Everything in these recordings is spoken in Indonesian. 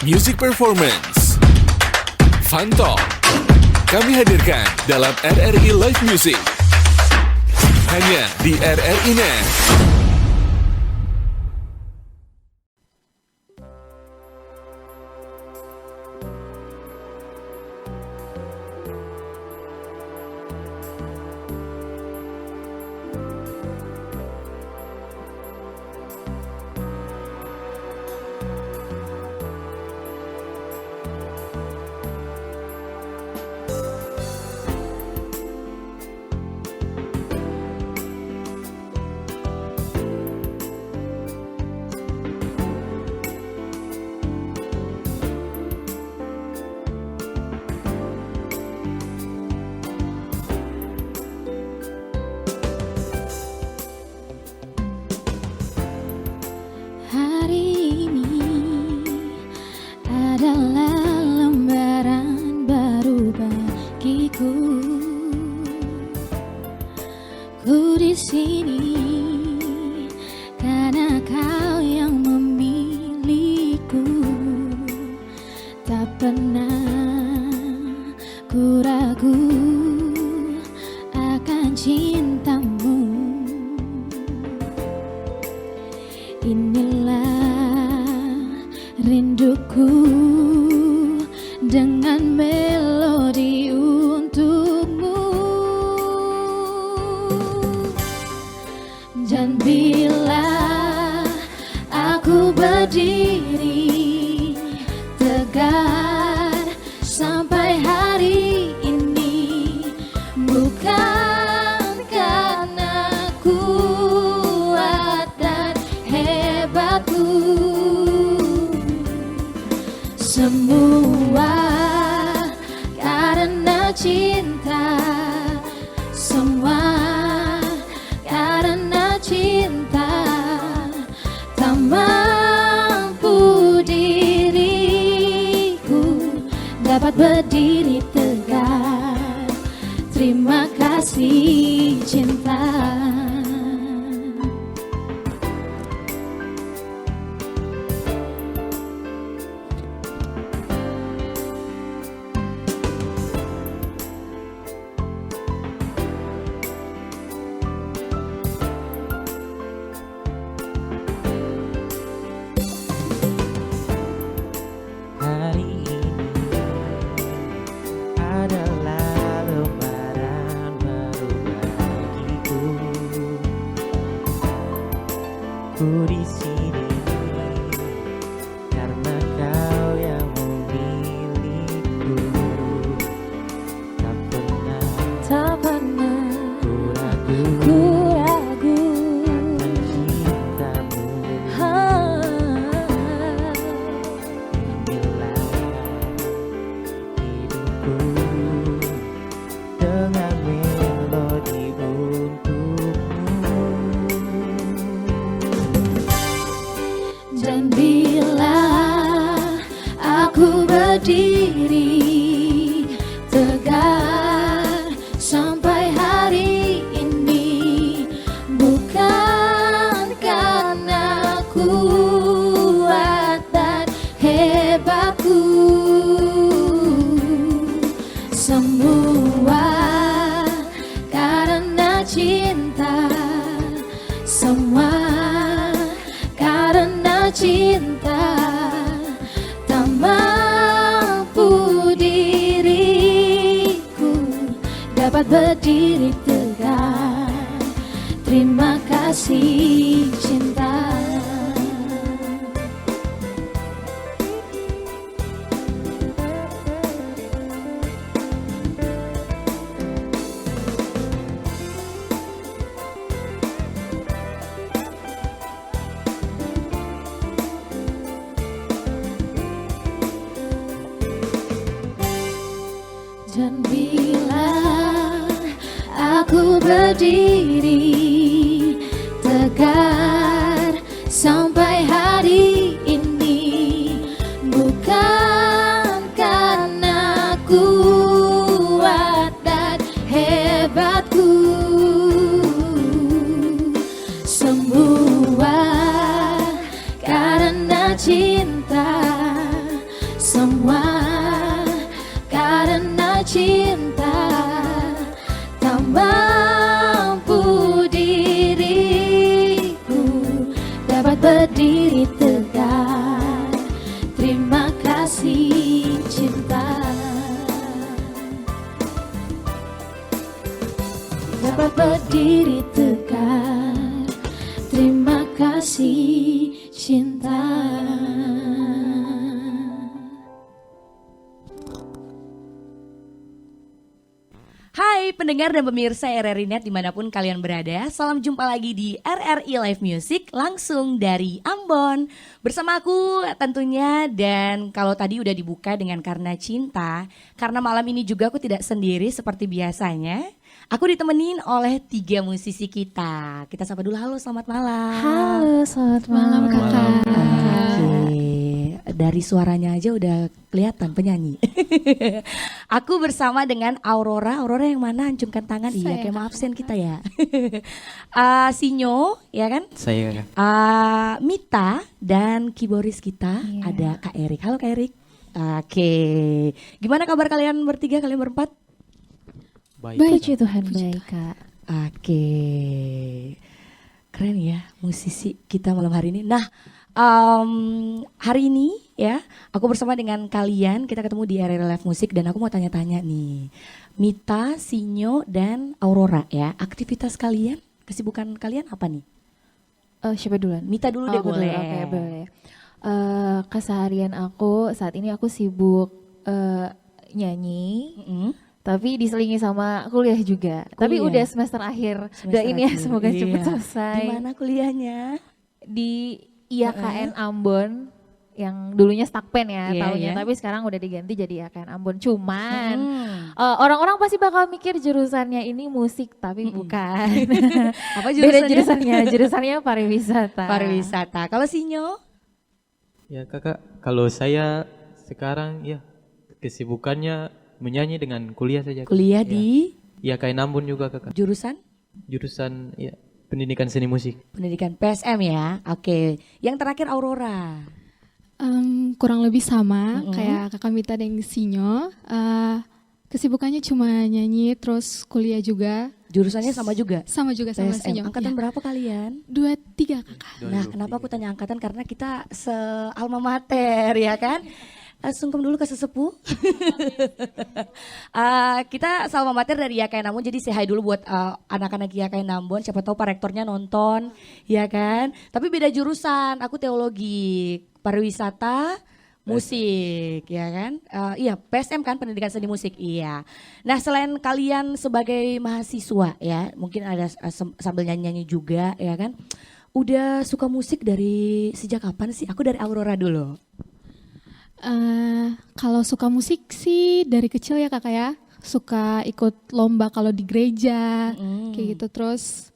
Music Performance, Fun Talk, kami hadirkan dalam RRI Live Music. Hanya di RRI Net. Ku di sini karena kau yang memilihku. Tak pernah ku ragu akan cintamu. Inilah rinduku dengan melodi untukmu. Dan bila aku berdiri tegar sampai hari ini, bukan karena kuat dan hebatku, semua karena cinta, semua karena cinta. Tak mampu diriku dapat berdiri tegak. Terima kasih cinta. Ku di sini karena kau yang memilihku. Tak pernah ku ragu akan cintamu. Inilah hidupku dengan melodi untukmu. Dan bila aku berdiri tegar sampai hari ini, bukan karena kuat dan hebatku, semua karena cinta, semua karena cinta. Tak mampu diriku dapat berdiri tegak. Terima kasih cinta. Dan bila aku berdiri tegar sampai hari ini, bukan karena kuat dan hebatku, semua karena cinta, cinta, tak mampu diriku dapat berdiri tegak. Terima kasih cinta, dapat berdiri tegak. Terima kasih cinta. Hai pendengar dan pemirsa RRI Net dimanapun kalian berada. Salam jumpa lagi di RRI Live Music langsung dari Ambon. Bersama aku tentunya, dan kalau tadi udah dibuka dengan Karena Cinta, karena malam ini juga aku tidak sendiri seperti biasanya. Aku ditemenin oleh 3 musisi kita. Kita sapa dulu, halo selamat malam. Halo, selamat malam kakak. Oke, dari suaranya aja udah kelihatan penyanyi. Aku bersama dengan Aurora. Aurora yang mana? Acungkan tangan. Iya, Saya. kayak mau absen kita ya. Sinyo, ya kan? Saya kakak. Mita dan keyboardis kita Iya. ada Kak Erik. Halo Kak Erik. Oke, gimana kabar kalian bertiga, kalian berempat? Baik. Puji Tuhan, baik kak. Oke, keren ya musisi kita malam hari ini. Nah, hari ini ya, aku bersama dengan kalian, kita ketemu di RRI Live Music dan aku mau tanya-tanya nih. Mita, Sinyo, dan Aurora ya, aktivitas kalian, kesibukan kalian apa nih? Siapa duluan? Mita dulu Oh, deh aku dulu, boleh. Oke, boleh. Keseharian aku saat ini aku sibuk nyanyi, Mm-mm. tapi diselingi sama kuliah juga. Tapi Kuliah. udah semester akhir. Semester Doain ya akhir, semoga iya. cepat selesai. Di mana kuliahnya? Di IAKN Ambon yang dulunya Stakpen ya Iya, tahunnya, iya. tapi sekarang udah diganti jadi IAKN Ambon. Cuman Hmm. orang-orang pasti bakal mikir jurusannya ini musik, tapi bukan. Apa Beda jurusannya? jurusannya pariwisata. Pariwisata. Kalau Sinyo? Ya kakak, kalau saya sekarang ya kesibukannya menyanyi dengan kuliah saja. Kak. Kuliah Ya. di Ya kayak Ambon juga kakak. jurusan Jurusan ya pendidikan seni musik. pendidikan PSM ya. Oke. Yang terakhir Aurora. Kurang lebih sama Mm-mm. kayak kakak Mita dan Sinyo. Kesibukannya cuma nyanyi terus kuliah juga. Jurusannya sama juga. Sama juga sama PSM. Sinyo. Angkatan Ya. berapa kalian? 2-3 kakak. Nah, kenapa aku tanya angkatan? Karena kita se-alma mater ya kan? Sungkem dulu ke sesepuh. Kita sama mater dari YKN Ambon, jadi say hi dulu buat anak-anak YKN Ambon. Siapa tahu Pak Rektornya nonton, ya kan? Tapi beda jurusan, aku teologi, pariwisata, musik, ya kan? Iya, PSM kan, pendidikan seni musik, iya. Nah, selain kalian sebagai mahasiswa ya, mungkin ada sambil nyanyi-nyanyi juga, ya kan? Udah suka musik dari sejak kapan sih? Aku dari Aurora dulu. Kalau suka musik sih dari kecil ya kakak ya. Suka ikut lomba kalau di gereja kayak gitu. Terus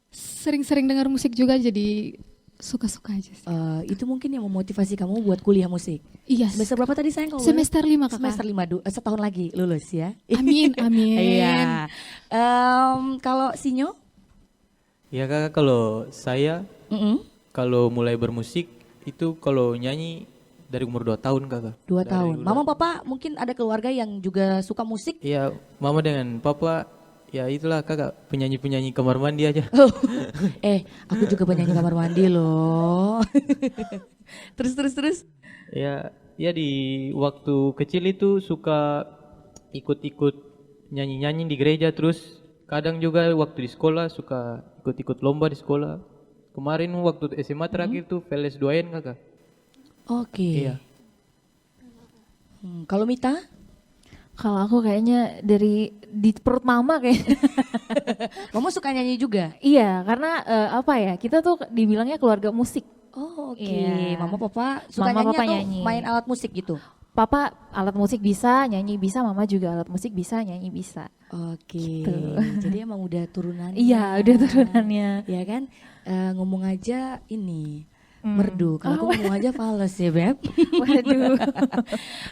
sering-sering dengar musik juga jadi suka-suka aja sih. Itu mungkin yang memotivasi kamu buat kuliah musik. Iya. Semester berapa tadi sayang kalau boleh? Semester 5 kakak. Semester 5, setahun lagi lulus ya. Amin, amin. Iya. Kalau Sinyo? Ya kakak, kalau saya kalau mulai bermusik itu kalau nyanyi dari umur 2 tahun kakak. 2 Dari tahun. dulu. Mama papa mungkin ada keluarga yang juga suka musik. Iya, mama dengan papa ya itulah kakak penyanyi-penyanyi kamar mandi aja. Aku juga penyanyi kamar mandi loh. terus. Ya di waktu kecil itu suka ikut-ikut nyanyi-nyanyi di gereja, terus kadang juga waktu di sekolah suka ikut-ikut lomba di sekolah. Kemarin waktu SMA terakhir tuh Veles 2N kakak. Oke. Iya. Kalau Mita? Kalau aku kayaknya dari di perut mama kayak. Mama suka nyanyi juga? Iya, karena apa ya? Kita tuh dibilangnya keluarga musik. Oh oke. Iya. Mama papa suka Mama, nyanyi papa atau nyanyi. main alat musik gitu? Papa alat musik bisa, nyanyi bisa, mama juga alat musik bisa, nyanyi bisa. Oke. Gitu. Jadi emang udah turunannya. Iya, udah turunannya. Ya kan? Ngomong aja ini. Merdu, kalau aku ngomong aja fales ya Beb. Waduh.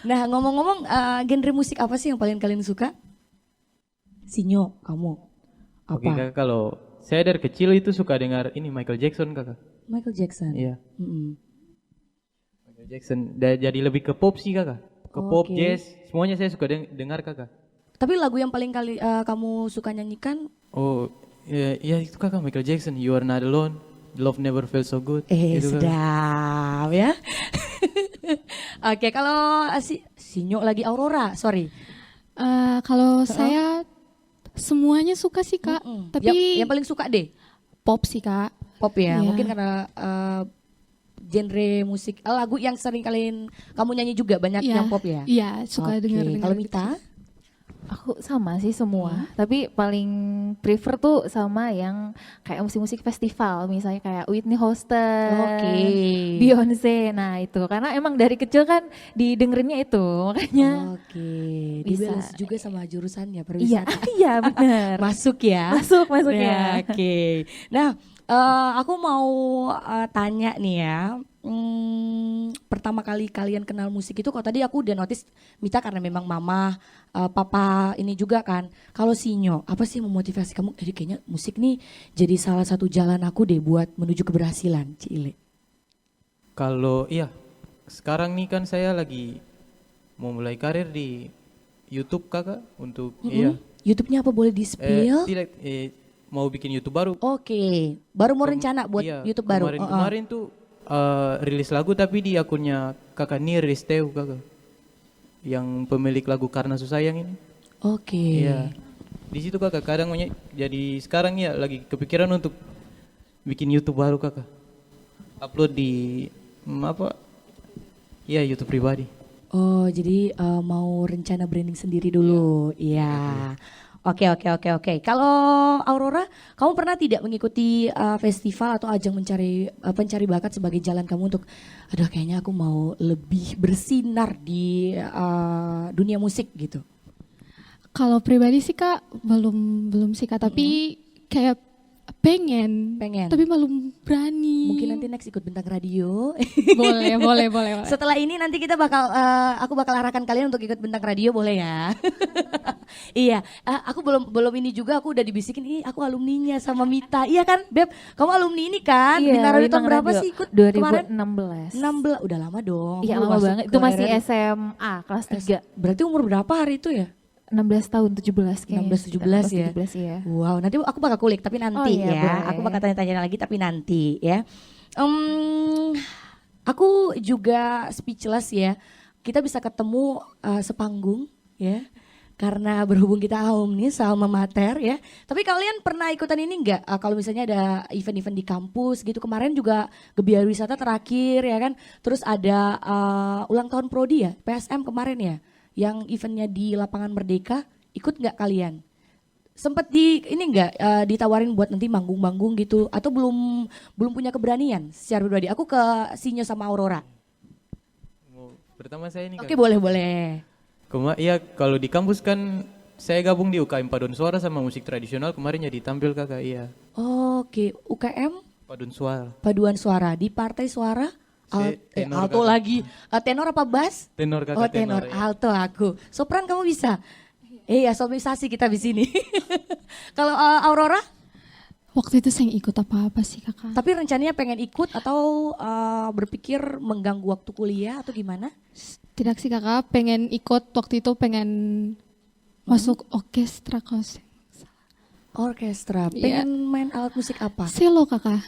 Nah ngomong-ngomong genre musik apa sih yang paling kalian suka? Sinyo, kamu apa? Oke kakak, kalau saya dari kecil itu suka dengar ini Michael Jackson kakak. Michael Jackson. Iya. Mm-mm. Michael Jackson. Jadi lebih ke pop sih kakak. ke pop, Oke. jazz, semuanya saya suka dengar kakak. Tapi lagu yang paling kali kamu suka nyanyikan? Oh, ya itu kakak Michael Jackson, You Are Not Alone, Love Never Felt So Good. Itu, Kak. Sedap ya. Oke, kalau Sinyo lagi Aurora, sorry. Kalau saya semuanya suka sih Kak, tapi Yang paling suka deh pop sih Kak. pop ya, Iya. mungkin karena genre musik lagu yang sering kalian kamu nyanyi juga banyak Iya, yang pop ya. Iya, suka Oke, dengar. Kalau Mita, Aku sama sih semua, tapi paling prefer tuh sama yang kayak musik-musik festival, misalnya kayak Whitney Houston, Oke. Beyonce. Nah itu karena emang dari kecil kan didengerinnya itu, makanya oke, Bisa. dibalance juga sama jurusannya iya perwisata. iya benar. Masuk ya. Masuk Ya, ya. oke. Nah, aku mau tanya nih ya. Pertama kali kalian kenal musik itu, kalau tadi aku udah notice Mita karena memang mama, papa ini juga kan. Kalau Sinyo, apa sih yang memotivasi kamu? Jadi kayaknya musik nih jadi salah satu jalan aku deh buat menuju keberhasilan, Cile. Kalau sekarang nih kan saya lagi mau mulai karir di YouTube kakak untuk YouTube-nya apa boleh di-spill? tidak mau bikin YouTube baru. Oke, baru mau rencana buat Iya, YouTube baru. Kemarin tuh rilis lagu tapi di akunnya kakak Nir Risteu kakak, yang pemilik lagu Karena Susayang ini. Oke. Iya. Di situ kakak kadang jadi sekarang ya lagi kepikiran untuk bikin YouTube baru kakak. Upload di YouTube pribadi. Oh, jadi mau rencana branding sendiri dulu. Iya. Oke. Kalau Aurora, kamu pernah tidak mengikuti festival atau ajang pencari bakat sebagai jalan kamu untuk, aduh kayaknya aku mau lebih bersinar di dunia musik gitu? Kalau pribadi sih Kak belum sih Kak, tapi kayak pengen, tapi belum berani. Mungkin nanti next ikut bintang radio. boleh. Setelah ini nanti kita aku bakal arahkan kalian untuk ikut bintang radio, boleh ya? Iya, aku belum ini juga, aku udah dibisikin, aku alumninya sama Mita. Iya kan, Beb? Kamu alumni ini kan? Iya, Bintang radio tahun Bintang berapa Radio sih ikut 2016. kemarin? 16, udah lama dong. Iya Kamu lama masuk banget. ke Itu masih RRI. SMA kelas 3. Berarti umur berapa hari itu ya? 16 tahun 17 kayaknya. 16, 17 ya? 17 iya. Wow, nanti aku bakal kulik tapi nanti Oh iya, ya. boleh. Aku bakal tanya-tanya lagi tapi nanti ya. Aku juga speechless ya. Kita bisa ketemu sepanggung ya. Karena berhubung kita alumni sama mater ya. Tapi kalian pernah ikutan ini enggak? Kalau misalnya ada event-event di kampus gitu. Kemarin juga Gebiar Wisata terakhir ya kan. Terus ada ulang tahun Prodi ya, PSM kemarin ya. Yang eventnya di Lapangan Merdeka, ikut nggak kalian? Sempet ditawarin buat nanti manggung-manggung gitu, atau belum punya keberanian secara pribadi? Aku ke Sinyo sama Aurora. Pertama saya ini Oke, boleh. Iya, kalau di kampus kan saya gabung di UKM Paduan Suara sama musik tradisional, kemarin jadi tampil kakak. Iya, Oke, UKM Paduan Suara. Paduan Suara di Partai Suara. Tenor, Alto kakak. lagi. Tenor apa bass? Tenor kakak. Oh, tenor. Ya. Alto aku. Sopran kamu bisa? Iya, somisasi kita di sini. Kalau Aurora? Waktu itu saya ikut apa-apa sih Kakak. Tapi rencananya pengen ikut atau berpikir mengganggu waktu kuliah atau gimana? Tidak sih Kakak, pengen ikut waktu itu pengen masuk orkestra kos. Orkestra. Iya. Pengen main alat musik apa? Selo Kakak.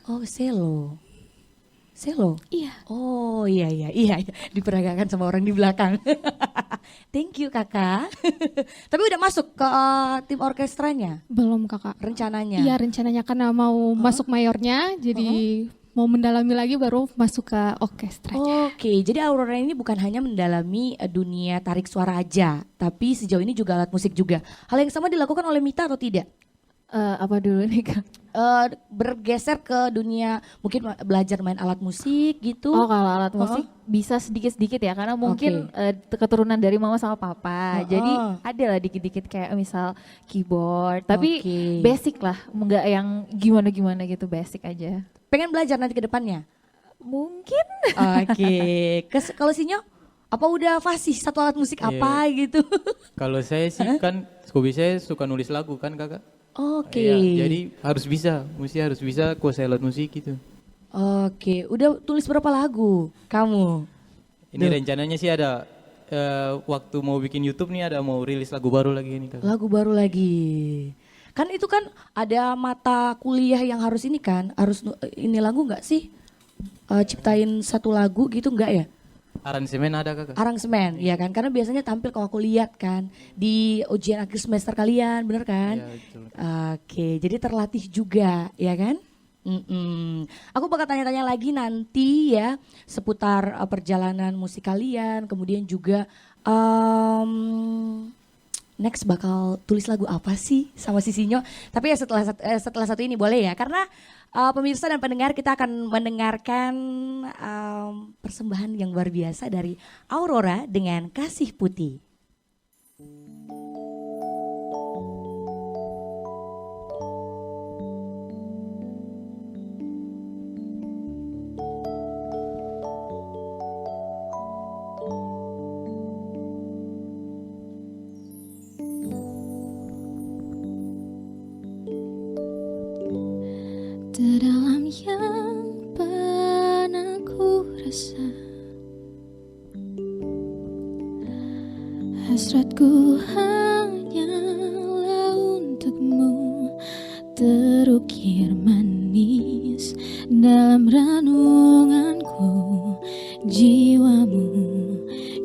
Oh, selo. Selo? Iya. Oh iya. Diperagakan sama orang di belakang. Thank you kakak. Tapi udah masuk ke tim orkestranya Belum Kakak. rencananya? Iya rencananya karena mau masuk mayornya, jadi mau mendalami lagi baru masuk ke orkestranya. Oke, jadi Aurora ini bukan hanya mendalami dunia tarik suara aja, tapi sejauh ini juga alat musik juga. Hal yang sama dilakukan oleh Mita atau tidak? Apa dulu nih Kak? Bergeser ke dunia mungkin belajar main alat musik gitu. Oh kalau alat musik bisa sedikit-sedikit ya karena mungkin keturunan dari mama sama papa. Jadi ada lah dikit-dikit kayak misal keyboard. Tapi basic lah, nggak yang gimana-gimana gitu, basic aja. Pengen belajar nanti ke depannya? Mungkin. Oke. Kalau Sinyo, apa udah fasih satu alat musik apa gitu? Kalau saya sih kan, hobi saya suka nulis lagu kan kakak. Oke. Iya, jadi mesti harus bisa kuasai alat musik gitu. Oke, udah tulis berapa lagu kamu? Ini rencananya sih ada waktu mau bikin YouTube nih ada mau rilis lagu baru lagi ini Kak. Lagu baru lagi. Kan itu kan ada mata kuliah yang harus ini kan, harus ini lagu nggak sih? Ciptain satu lagu gitu nggak ya? Aransemen ada Kak? Aransemen, ya kan? Karena biasanya tampil kalau aku lihat kan di ujian akhir semester kalian, bener kan? Iya, betul. Oke, jadi terlatih juga, ya kan? Aku bakal tanya-tanya lagi nanti ya seputar perjalanan musik kalian, kemudian juga next bakal tulis lagu apa sih sama Sisinyo. Tapi ya setelah satu ini boleh ya, karena pemirsa dan pendengar kita akan mendengarkan persembahan yang luar biasa dari Aurora dengan Kasih Putih. Terdalam yang pernah ku rasa, hasratku hanyalah untukmu, terukir manis dalam renunganku. Jiwamu,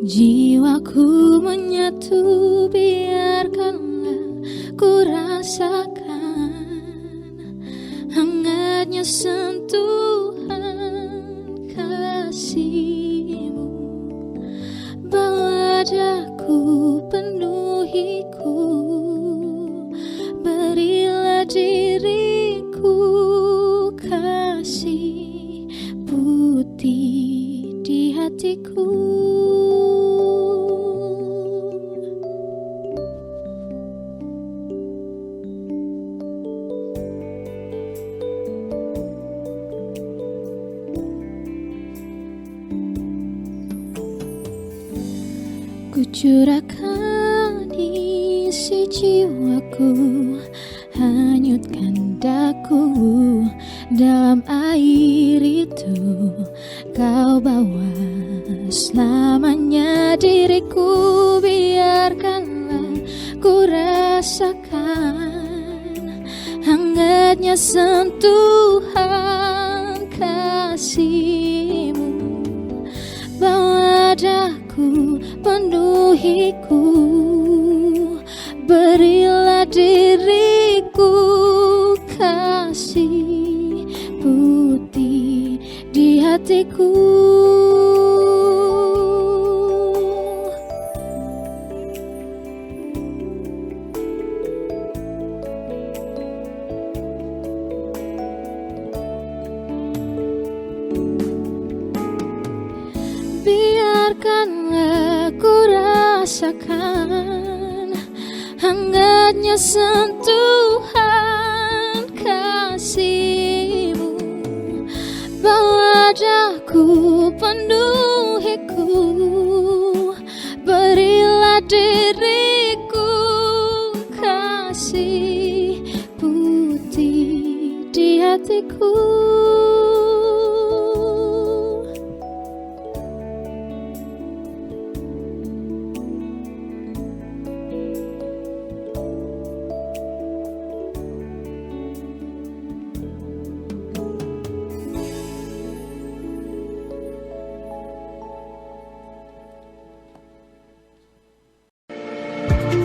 jiwaku menyatu, biarkanlah ku rasakan hangatnya sentuhan kasih-Mu. Bawa daku, penuhiku, berilah diriku kasih putih di hatiku. Kucurahkan isi jiwaku, hanyutkan daku dalam air itu. Kau bawa selamanya diriku, biarkanlah ku rasakan hangatnya sentuhan kasih-Mu. Bawa daku, penuhiku, berilah diriku kasih putih di hatiku. Biarkanlah ku rasakan hangatnya sentuhan kasih-Mu. Bawa daku, penuhiku, berilah diriku kasih putih di hatiku.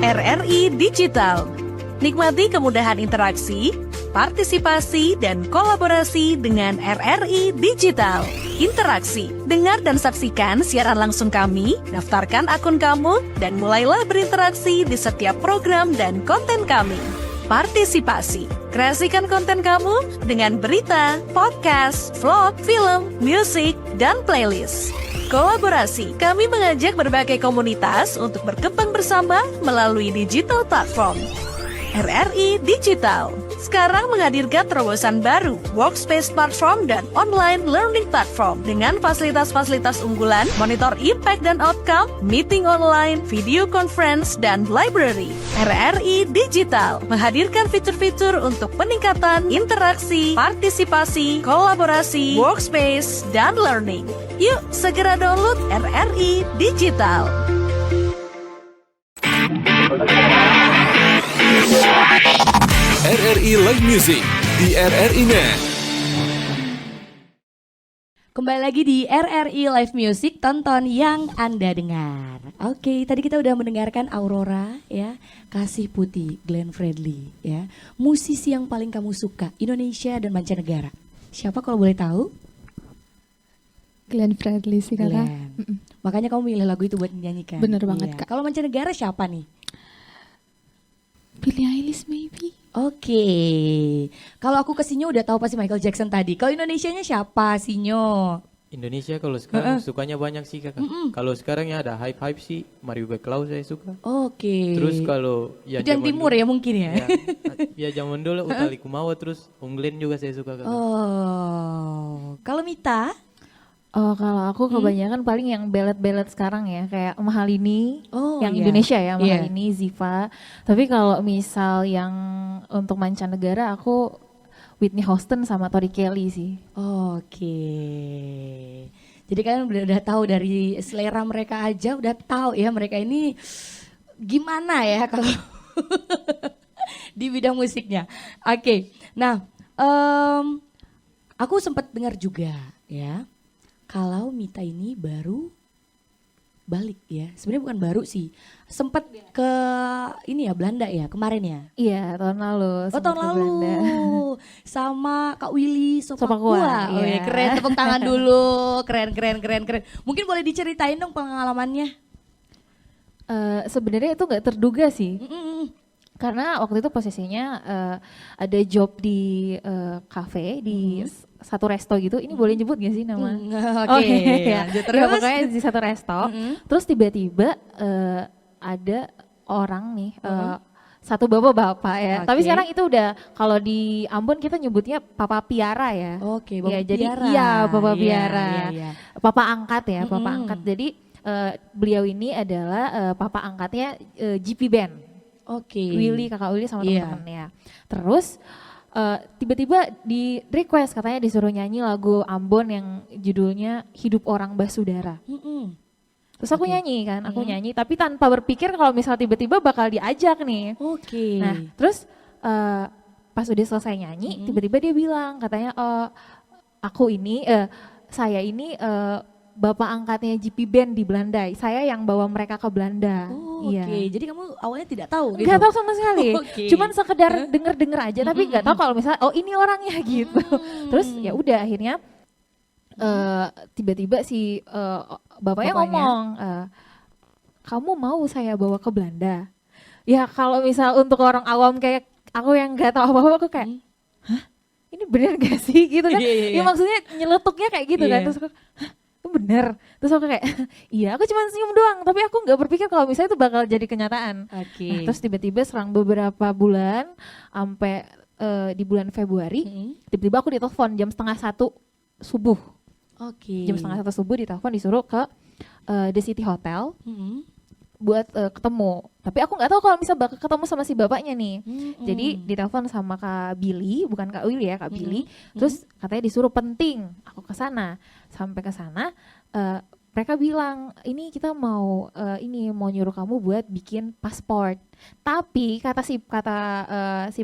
RRI Digital. Nikmati kemudahan interaksi, partisipasi, dan kolaborasi dengan RRI Digital. Interaksi, dengar dan saksikan siaran langsung kami, daftarkan akun kamu, dan mulailah berinteraksi di setiap program dan konten kami. Partisipasi, kreasikan konten kamu dengan berita, podcast, vlog, film, musik, dan playlist. Kolaborasi, kami mengajak berbagai komunitas untuk berkembang bersama melalui digital platform. RRI Digital sekarang menghadirkan terobosan baru, workspace platform dan online learning platform dengan fasilitas-fasilitas unggulan, monitor impact dan outcome, meeting online, video conference, dan library. RRI Digital menghadirkan fitur-fitur untuk peningkatan interaksi, partisipasi, kolaborasi, workspace, dan learning. Yuk segera download RRI Digital. RRI Live Music di RRI Net. Kembali lagi di RRI Live Music, tonton yang Anda dengar. Oke, tadi kita udah mendengarkan Aurora ya, Kasih Putih, Glenn Fredly ya. Musisi yang paling kamu suka, Indonesia dan mancanegara. Siapa kalau boleh tahu? Glenn Fredly sih kakak. Glenn. Makanya kamu milih lagu itu buat menyanyikan. Bener banget, Kak. Kalau mancanegara siapa nih? Billie Eilish maybe. Oke, kalau aku ke Sinyo udah tahu pasti Michael Jackson tadi. Kalau Indonesianya siapa Sinyo? Indonesia kalau sekarang sukanya banyak sih kakak. Kalau sekarang ya ada hype sih, Mario Beklau saya suka. Oke. Terus kalau itu yang timur ya mungkin ya? Ya zaman dulu Utha Likumahua, terus Unglen juga saya suka kakak. Oh, kalau Mita? Oh, kalau aku kebanyakan paling yang ballad-ballad sekarang ya, kayak Mahalini, yang iya. Indonesia ya, Iya. Mahalini, Ziva. Tapi kalau misal yang untuk mancanegara, aku Whitney Houston sama Tori Kelly sih. Oke. Jadi kalian udah tahu dari selera mereka aja, udah tahu ya mereka ini gimana ya kalau di bidang musiknya. Oke, nah aku sempat dengar juga ya, kalau Mita ini baru balik ya, sebenarnya bukan baru sih, sempat ke ini ya Belanda ya kemarin ya. Iya, tahun lalu. Oh sempat tahun ke lalu Belanda. sama Kak Willy Sopakua, Sopakua. Oh ya iya. keren, tepuk tangan dulu. Keren. Mungkin boleh diceritain dong pengalamannya. Sebenarnya itu nggak terduga sih. Karena waktu itu posisinya ada job di cafe di satu resto gitu. Ini boleh nyebut gak sih nama? Oke, iya. lanjut Ya, terus. pokoknya di satu resto. Terus tiba-tiba ada orang nih, satu bapak-bapak ya. Oke. Tapi sekarang itu udah kalau di Ambon kita nyebutnya Papa Piara ya. Oke, Ya, Bapak jadi Piara. iya Bapak Iya, Piara. iya. Papa angkat ya, Papa angkat. Jadi beliau ini adalah papa angkatnya GP Band. Oke. Willy, kakak Willy sama Iya. teman-temannya. Terus tiba-tiba di request katanya disuruh nyanyi lagu Ambon yang judulnya Hidup Orang Basudara. Terus aku nyanyi kan, aku nyanyi tapi tanpa berpikir kalau misal tiba-tiba bakal diajak nih. Oke. Nah terus pas udah selesai nyanyi tiba-tiba dia bilang katanya saya ini bapak angkatnya GP Band di Belanda, saya yang bawa mereka ke Belanda. Oke, jadi kamu awalnya tidak tahu gitu? Nggak tahu sama sekali, Oke. cuman sekedar denger-denger aja, tapi nggak tahu kalau misalnya oh ini orangnya gitu. Terus ya udah akhirnya tiba-tiba si bapaknya ngomong, kamu mau saya bawa ke Belanda? Ya kalau misal untuk orang awam kayak aku yang nggak tahu apa-apa, aku kayak, hah? Ini bener gak sih gitu kan? Ya maksudnya nyeletuknya kayak gitu kan, terus aku, hah? Itu bener. Terus aku kayak, iya aku cuma senyum doang, tapi aku nggak berpikir kalau misalnya itu bakal jadi kenyataan. Oke. Nah, terus tiba-tiba selang beberapa bulan, sampai di bulan Februari, tiba-tiba aku ditelepon jam 12:30 subuh. Oke. Jam 12:30 subuh ditelepon disuruh ke The City Hotel buat ketemu. Tapi aku nggak tahu kalau misal bakal ketemu sama si bapaknya nih. Jadi ditelepon sama Kak Billy, bukan Kak Willy ya, Kak Billy. Terus katanya disuruh penting. Aku ke sana. Sampai ke sana mereka bilang, "Ini kita mau mau nyuruh kamu buat bikin paspor." Tapi kata si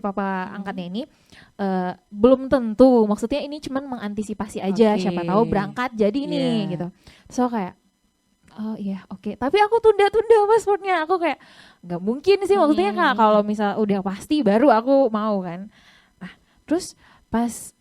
papa angkatnya ini belum tentu. Maksudnya ini cuman mengantisipasi aja, siapa tahu berangkat jadi ini gitu. So kayak oh iya oke. Tapi aku tunda-tunda paspornya. Aku kayak nggak mungkin sih maksudnya Kak, kalau misal udah pasti baru aku mau kan. Nah terus pas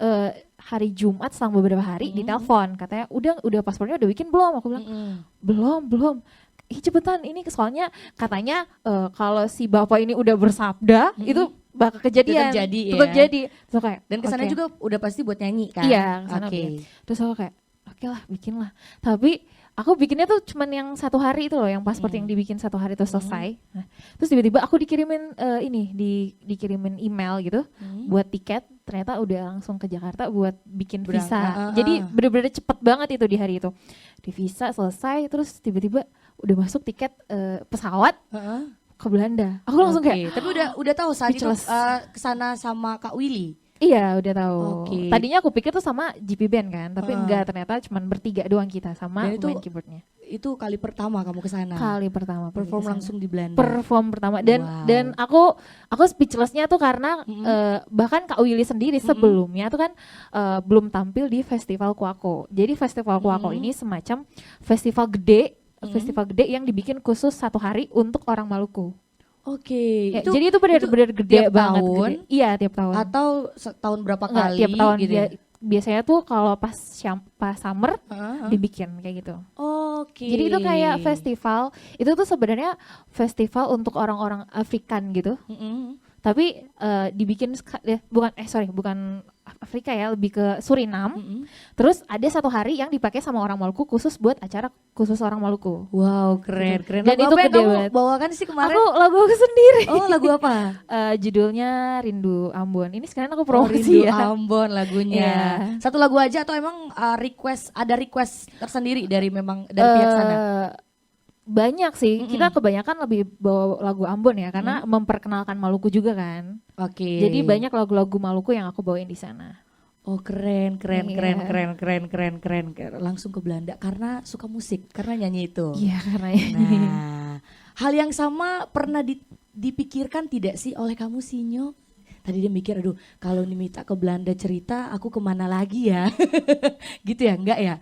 hari Jumat selang beberapa hari ditelepon katanya udah paspornya udah bikin belum? Aku bilang belum. Cepetan ini soalnya katanya kalau si bapak ini udah bersabda itu bakal kejadian. Tetap jadi. So, kayak, Dan kesana oke. juga udah pasti buat nyanyi kan? Iya kesana. Oke. Terus aku kayak oke lah bikin lah. Tapi aku bikinnya tuh cuman yang 1 hari itu loh, yang paspor yang dibikin 1 hari itu selesai. Nah, terus tiba-tiba aku dikirimin dikirimin email gitu buat tiket. Ternyata udah langsung ke Jakarta buat bikin visa. Jadi bener-bener cepet banget itu di hari itu. Di visa selesai, terus tiba-tiba udah masuk tiket pesawat ke Belanda. Aku langsung kayak. Tapi udah tahu saat itu speechless. kesana sama Kak Willy. Iya udah tahu. Oke. Tadinya aku pikir tuh sama GP Band kan, tapi enggak, ternyata cuma bertiga doang kita sama Dan itu pemain keyboardnya. itu kali pertama kamu ke sana? Kali pertama pergi Perform ke sana. langsung di Belanda. Perform pertama dan aku speechlessnya tuh karena bahkan Kak Willy sendiri sebelumnya tuh kan belum tampil di Festival Kuako. Jadi Festival Kuako ini semacam festival gede yang dibikin khusus 1 hari untuk orang Maluku. Oke, Ya, jadi itu benar-benar gede tiap banget. tahun? Gede. Iya, tiap tahun. Atau setahun berapa Enggak, kali tiap tahun gitu ya? biasanya tuh kalau pas summer dibikin kayak gitu. Oke. Jadi itu kayak festival, itu tuh sebenarnya festival untuk orang-orang Afrikan gitu. Tapi dibikin bukan Afrika ya, lebih ke Surinam. Terus ada 1 hari yang dipakai sama orang Maluku khusus buat acara khusus orang Maluku. Wow, keren. Dan Lagu itu apa yang gede kamu banget. bawakan sih kemarin? Lagu aku sendiri. Oh, lagu apa? Judulnya Rindu Ambon. Ini sekarang aku Oh, promosi Rindu ya. Ambon lagunya. Iya. Satu lagu aja atau emang ada request tersendiri dari pihak sana? Banyak sih. Kita kebanyakan lebih bawa lagu Ambon ya karena memperkenalkan Maluku juga kan. Oke. Jadi banyak lagu-lagu Maluku yang aku bawain di sana. Oh, keren. Iya. Langsung ke Belanda karena suka musik, karena nyanyi itu. Iya karena Nah, hal yang sama pernah dipikirkan tidak sih oleh kamu Sinyo? Tadi dia mikir, aduh kalau Nimita ke Belanda cerita aku kemana lagi ya? Gitu ya, enggak ya?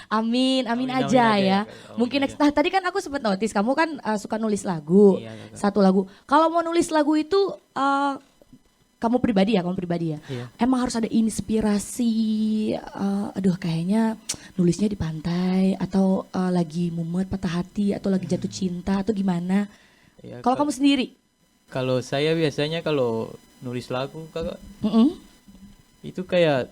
Amin aja ya. Mungkin next, nah tadi kan aku sempat notice kamu kan suka nulis lagu, satu lagu. Kalau mau nulis lagu itu kamu pribadi ya? Iya. Emang harus ada inspirasi, aduh kayaknya nulisnya di pantai atau lagi mumet, patah hati atau lagi jatuh cinta atau gimana? Iya, Kalau kamu sendiri? Kalau saya biasanya kalau nulis lagu kakak itu kayak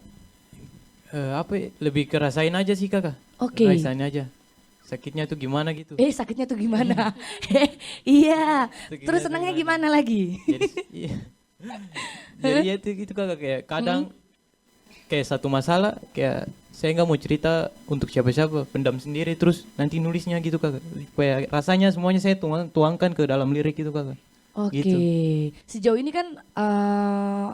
lebih kerasain aja sih kakak. Oke. Rasain aja sakitnya tuh gimana gitu. Sakitnya tuh gimana? Iya. Sakitnya Terus tuh senangnya gimana lagi? Jadi iya. Jadi ya itu kakak kayak kadang kayak satu masalah kayak saya nggak mau cerita untuk siapa-siapa, pendam sendiri terus nanti nulisnya gitu kakak. Supaya rasanya semuanya saya tuangkan ke dalam lirik gitu kakak. Oke, Gitu. Sejauh ini kan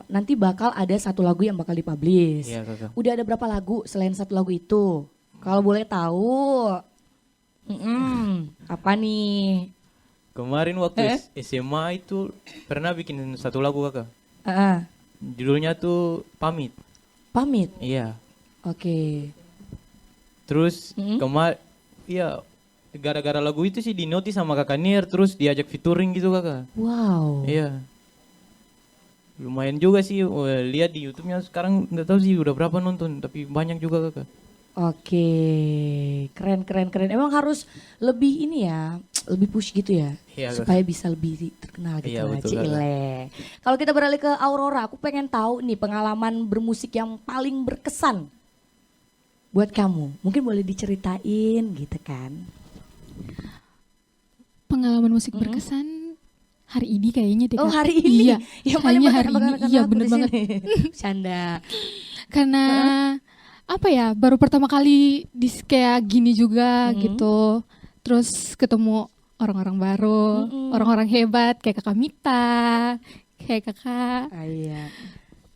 nanti bakal ada satu lagu yang bakal dipublish. Iya kakak. Udah ada berapa lagu selain satu lagu itu? Kalau boleh tahu, apa nih? Kemarin waktu SMA itu pernah bikin satu lagu kakak. Ah, Judulnya tuh Pamit. Pamit. Iya. Oke. Terus iya gara-gara lagu itu sih dinoti sama kakak Nier terus diajak featuring gitu kakak. Wow. Iya. Lumayan juga sih lihat di YouTube-nya sekarang nggak tahu sih udah berapa nonton tapi banyak juga kakak. Oke, keren. Emang harus lebih ini ya, lebih push gitu ya, Iya, supaya bisa lebih terkenal gitu Iya, lah, betul, Cile. Kalau kita beralih ke Aurora, aku pengen tahu nih pengalaman bermusik yang paling berkesan buat kamu. Mungkin boleh diceritain gitu kan? Pengalaman musik berkesan hari ini kayaknya deh. Oh Kak. hari ini, Iya, yang paling kayaknya hari ini. bakar-bakar Iya aku bener di banget. sini. Canda. Karena apa ya, baru pertama kali kayak gini juga gitu. Terus ketemu orang-orang baru, orang-orang hebat kayak kakak Mita, kayak kakak Iya.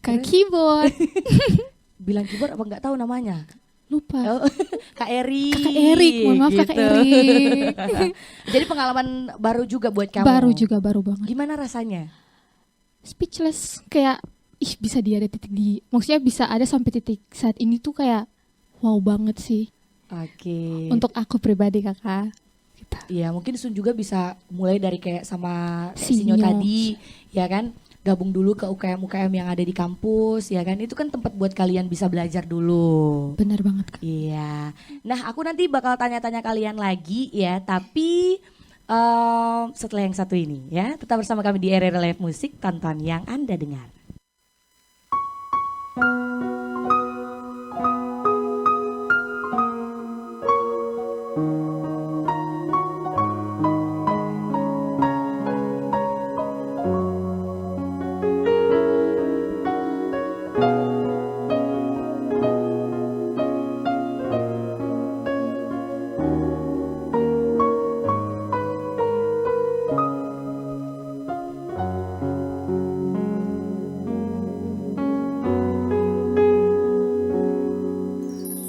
keyboard. Bilang keyboard apa nggak tahu namanya? Lupa. Oh, Kak Eri. Kakak Erik, mohon maaf Kakak Erik. Jadi pengalaman baru juga buat kamu. Baru banget. Gimana rasanya? Speechless, kayak bisa dia ada titik maksudnya bisa ada sampai titik saat ini tuh kayak wow banget sih. Oke. Untuk aku pribadi kakak. Gitu. Iya mungkin Sun juga bisa mulai dari kayak sama Sinyo. Sinyo tadi, ya kan? Gabung dulu ke UKM-UKM yang ada di kampus, ya kan? Itu kan tempat buat kalian bisa belajar dulu. Benar banget kak. Iya. Nah aku nanti bakal tanya-tanya kalian lagi ya, tapi setelah yang satu ini ya. Tetap bersama kami di RRI Live Musik, tonton yang Anda dengar.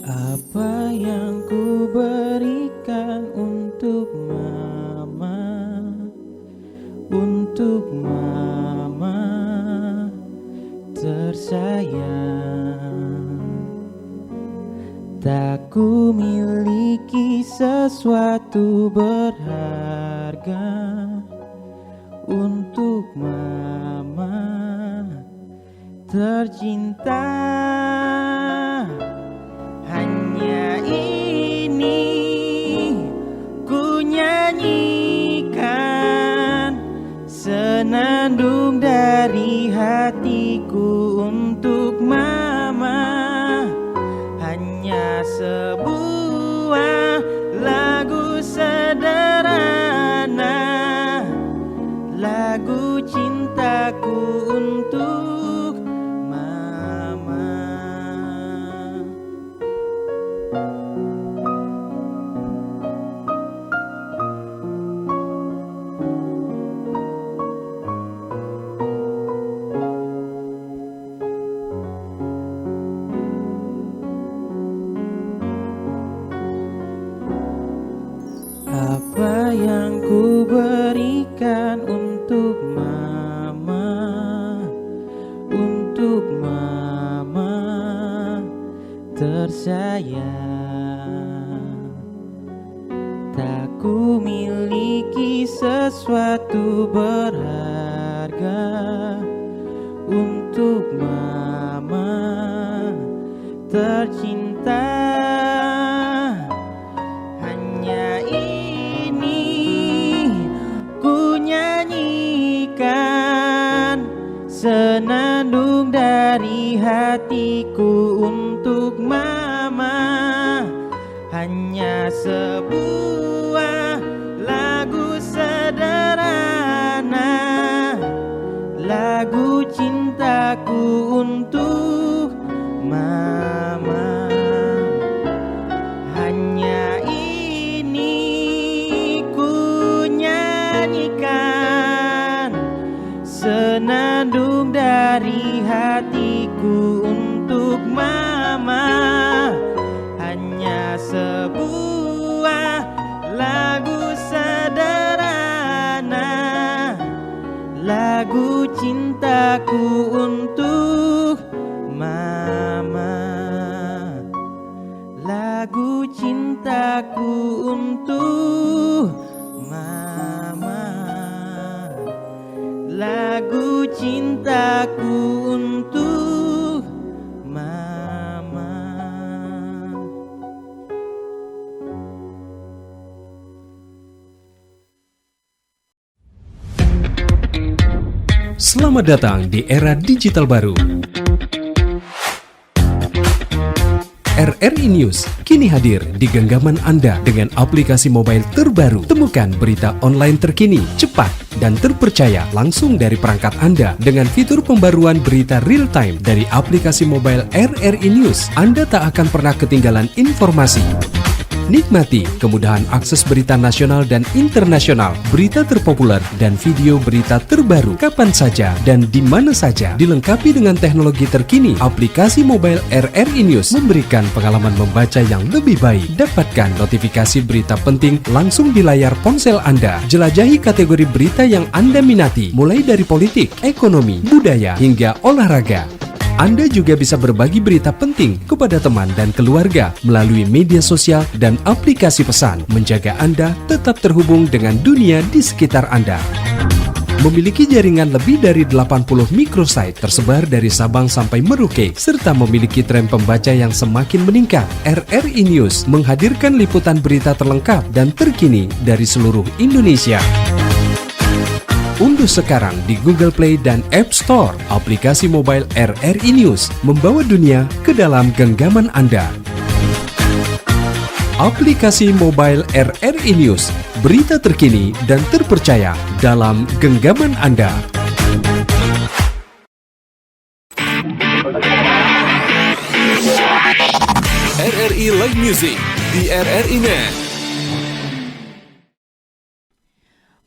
Apa yang ku berikan berikan untuk mama tersayang. Tak ku miliki sesuatu berharga untuk mama tercinta. Hanya ini ku nyanyikan, senandung dari hatiku untuk mama. Hanya sebuah lagu sederhana, lagu cintaku untuk mama. Apa yang ku berikan untuk mama tersayang. Tak ku miliki sesuatu berharga untuk mama tercinta. Hanya ini ku nyanyikan, senandung dari hatiku untuk mama. Hanya sebuah lagu sederhana, lagu cintaku untuk mama. Hanya ini ku nyanyikan, senandung dari hatiku untuk mama. Hanya sebuah lagu sederhana, lagu cintaku untuk mama. Lagu cintaku untuk mama. Lagu cintaku untuk mama. Selamat datang di era digital baru. RRI News kini hadir di genggaman Anda dengan aplikasi mobile terbaru. Temukan berita online terkini, cepat, dan terpercaya langsung dari perangkat Anda dengan fitur pembaruan berita real time dari aplikasi mobile RRI News. Anda tak akan pernah ketinggalan informasi. Nikmati kemudahan akses berita nasional dan internasional, berita terpopuler, dan video berita terbaru kapan saja dan di mana saja. Dilengkapi dengan teknologi terkini, aplikasi mobile RRI News memberikan pengalaman membaca yang lebih baik. Dapatkan notifikasi berita penting langsung di layar ponsel Anda. Jelajahi kategori berita yang Anda minati, mulai dari politik, ekonomi, budaya, hingga olahraga. Anda juga bisa berbagi berita penting kepada teman dan keluarga melalui media sosial dan aplikasi pesan, menjaga Anda tetap terhubung dengan dunia di sekitar Anda. Memiliki jaringan lebih dari 80 microsite tersebar dari Sabang sampai Merauke, serta memiliki tren pembaca yang semakin meningkat. RRI News menghadirkan liputan berita terlengkap dan terkini dari seluruh Indonesia. Unduh sekarang di Google Play dan App Store aplikasi mobile RRI News, membawa dunia ke dalam genggaman Anda. Aplikasi mobile RRI News, berita terkini dan terpercaya dalam genggaman Anda. RRI Live Music di RRI Net.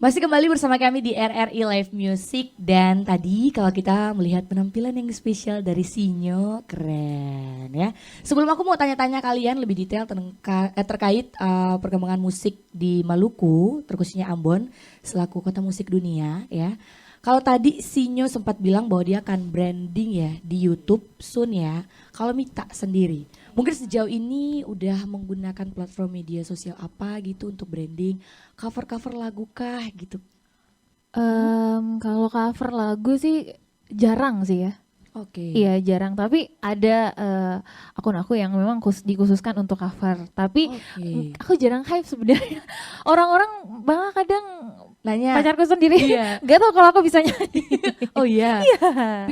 Masih kembali bersama kami di RRI Live Music. Dan tadi kalau kita melihat penampilan yang spesial dari Sinyo, keren ya. Sebelum aku mau tanya-tanya kalian lebih detail terkait perkembangan musik di Maluku, terkhususnya Ambon selaku kota musik dunia ya. Kalau tadi Sinyo sempat bilang bahwa dia akan branding ya di YouTube soon ya. Kalau Mita sendiri, mungkin sejauh ini udah menggunakan platform media sosial apa gitu untuk branding, cover-cover lagu kah gitu? Kalau cover lagu sih jarang sih ya. Oke. Iya jarang, tapi ada akun aku yang memang dikhususkan untuk cover. Tapi aku jarang hype sebenarnya. Orang-orang malah kadang nanya pacarku sendiri, iya. Gak tau kalau aku bisa nyanyi. Oh iya. Iya.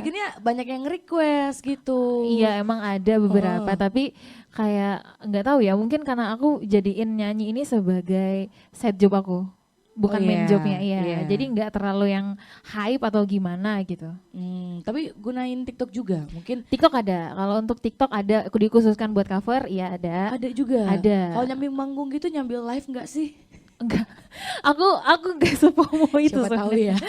Bikinnya banyak yang request gitu. Iya emang ada beberapa, tapi kayak nggak tahu ya. Mungkin karena aku jadiin nyanyi ini sebagai side job aku, bukan main jobnya. Iya. Jadi nggak terlalu yang hype atau gimana gitu. Tapi gunain TikTok juga mungkin? TikTok ada. Kalau untuk TikTok ada, aku dikhususkan buat cover, iya ada. Ada juga. Ada. Kalau nyambil manggung gitu nyambil live nggak sih? Enggak, aku gak sepomo itu. Siapa tahu ya.